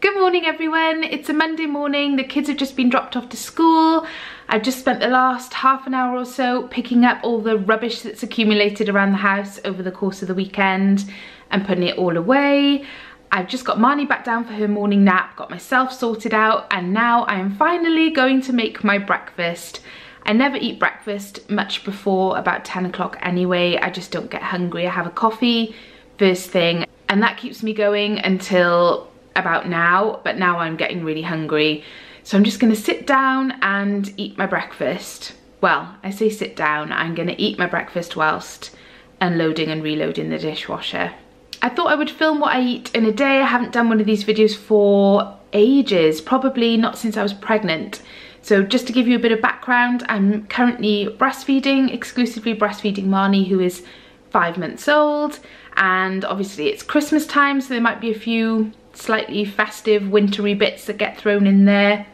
Good morning everyone, it's a Monday morning, the kids have just been dropped off to school. I've just spent the last half an hour or so picking up all the rubbish that's accumulated around the house over the course of the weekend and putting it all away. I've just got Marnie back down for her morning nap, got myself sorted out, and now I am finally going to make my breakfast. I never eat breakfast much before about 10 o'clock anyway, I just don't get hungry. I have a coffee first thing and that keeps me going until about now, but now I'm getting really hungry. So I'm just gonna sit down and eat my breakfast. Well, I say sit down, I'm gonna eat my breakfast whilst unloading and reloading the dishwasher. I thought I would film what I eat in a day. I haven't done one of these videos for ages, probably not since I was pregnant. So just to give you a bit of background, I'm currently breastfeeding, exclusively breastfeeding Marnie, who is 5 months old. And obviously it's Christmas time, so there might be a few slightly festive, wintry bits that get thrown in there.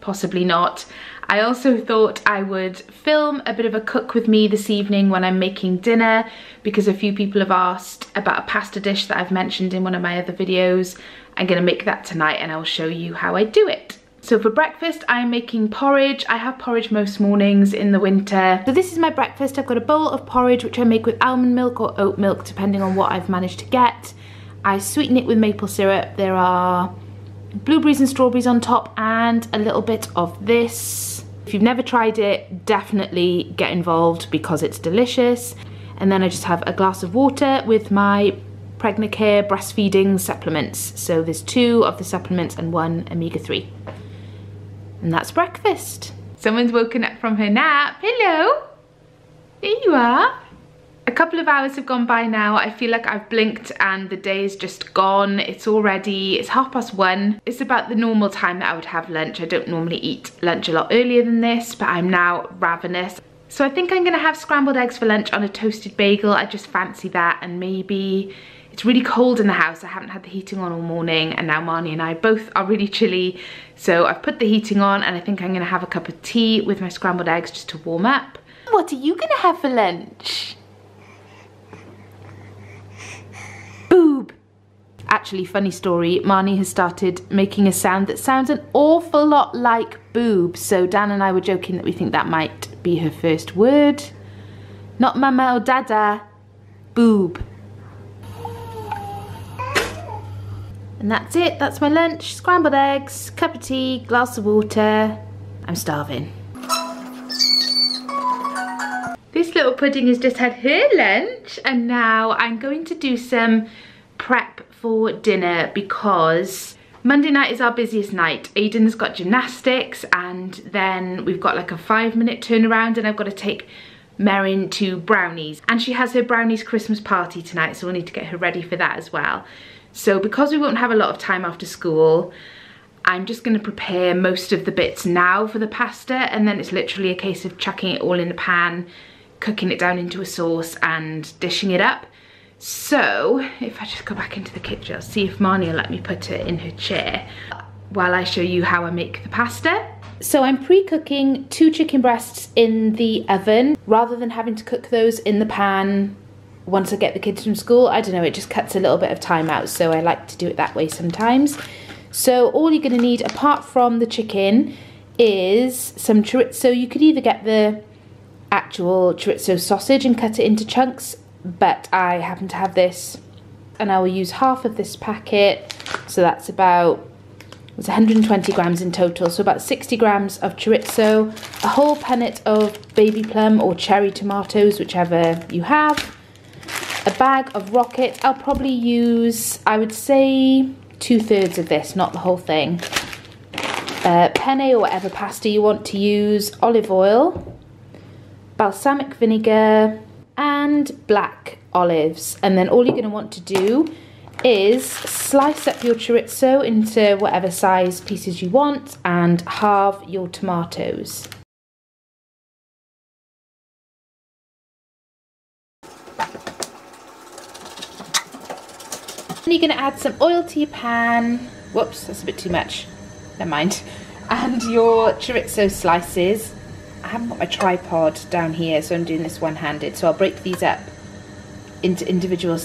Possibly not. I also thought I would film a bit of a cook with me this evening when I'm making dinner, because a few people have asked about a pasta dish that I've mentioned in one of my other videos. I'm gonna make that tonight and I'll show you how I do it. So for breakfast, I'm making porridge. I have porridge most mornings in the winter. So this is my breakfast. I've got a bowl of porridge, which I make with almond milk or oat milk, depending on what I've managed to get. I sweeten it with maple syrup. There are blueberries and strawberries on top and a little bit of this. If you've never tried it, definitely get involved because it's delicious. And then I just have a glass of water with my Pregnacare breastfeeding supplements. So there's 2 of the supplements and 1 omega-3. And that's breakfast. Someone's woken up from her nap. Hello. There you are. A couple of hours have gone by now. I feel like I've blinked and the day is just gone. It's 1:30. It's about the normal time that I would have lunch. I don't normally eat lunch a lot earlier than this, but I'm now ravenous. So I think I'm gonna have scrambled eggs for lunch on a toasted bagel. I just fancy that, and maybe, it's really cold in the house. I haven't had the heating on all morning, and now Marnie and I both are really chilly. So I've put the heating on and I think I'm gonna have a cup of tea with my scrambled eggs just to warm up. What are you gonna have for lunch? Boob. Actually, funny story, Marnie has started making a sound that sounds an awful lot like boob. So Dan and I were joking that we think that might be her first word. Not mama or dada, boob. And that's it, that's my lunch. Scrambled eggs, cup of tea, glass of water. I'm starving. This little pudding has just had her lunch and now I'm going to do some prep for dinner because Monday night is our busiest night. Aiden's got gymnastics and then we've got like a 5-minute turnaround and I've got to take Merrin to Brownies. And she has her Brownies Christmas party tonight, so we'll need to get her ready for that as well. So because we won't have a lot of time after school, I'm just going to prepare most of the bits now for the pasta, and then it's literally a case of chucking it all in a pan, cooking it down into a sauce and dishing it up. So if I just go back into the kitchen, I'll see if Marnie will let me put it in her chair while I show you how I make the pasta. So I'm pre-cooking 2 chicken breasts in the oven rather than having to cook those in the pan once I get the kids from school. I don't know, it just cuts a little bit of time out, so I like to do it that way sometimes. So all you're going to need apart from the chicken is some chorizo. You could either get the actual chorizo sausage and cut it into chunks, but I happen to have this and I will use half of this packet, so that's about, it's 120 grams in total, so about 60 grams of chorizo, a whole punnet of baby plum or cherry tomatoes, whichever you have, a bag of rocket. I'll probably use, I would say, 2/3 of this, not the whole thing. Penne or whatever pasta you want to use, olive oil, balsamic vinegar, and black olives. And then all you're going to want to do is slice up your chorizo into whatever size pieces you want and halve your tomatoes. Then you're going to add some oil to your pan. Whoops, that's a bit too much. Never mind. And your chorizo slices. I haven't got my tripod down here, so I'm doing this one-handed. So I'll break these up into individual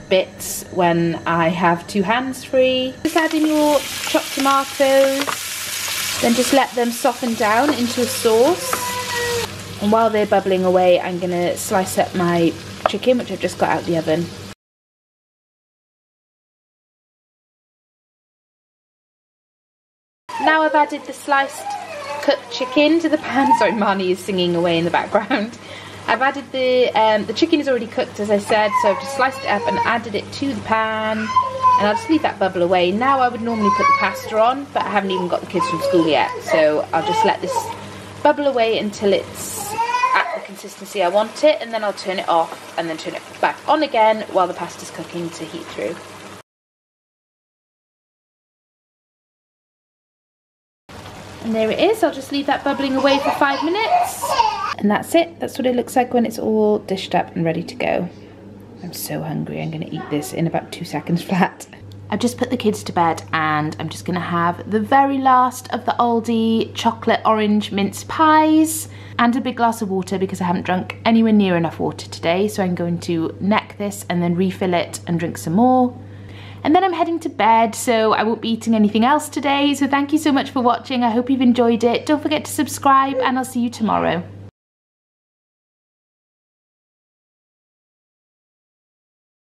bits when I have 2 hands free. Just add in your chopped tomatoes, then just let them soften down into a sauce. And while they're bubbling away, I'm gonna slice up my chicken, which I've just got out the oven. Now I've added the sliced cooked chicken to the pan. Sorry, Marnie is singing away in the background. I've added the chicken is already cooked, as I said, so I've just sliced it up and added it to the pan, and I'll just leave that bubble away. Now I would normally put the pasta on, but I haven't even got the kids from school yet, so I'll just let this bubble away until it's at the consistency I want it, and then I'll turn it off and then turn it back on again while the pasta's cooking to heat through. And there it is. I'll just leave that bubbling away for 5 minutes. And that's it. That's what it looks like when it's all dished up and ready to go. I'm so hungry. I'm going to eat this in about 2 seconds flat. I've just put the kids to bed and I'm just going to have the very last of the Aldi chocolate orange mince pies and a big glass of water because I haven't drunk anywhere near enough water today. So I'm going to neck this and then refill it and drink some more. And then I'm heading to bed, so I won't be eating anything else today. So thank you so much for watching. I hope you've enjoyed it. Don't forget to subscribe and I'll see you tomorrow.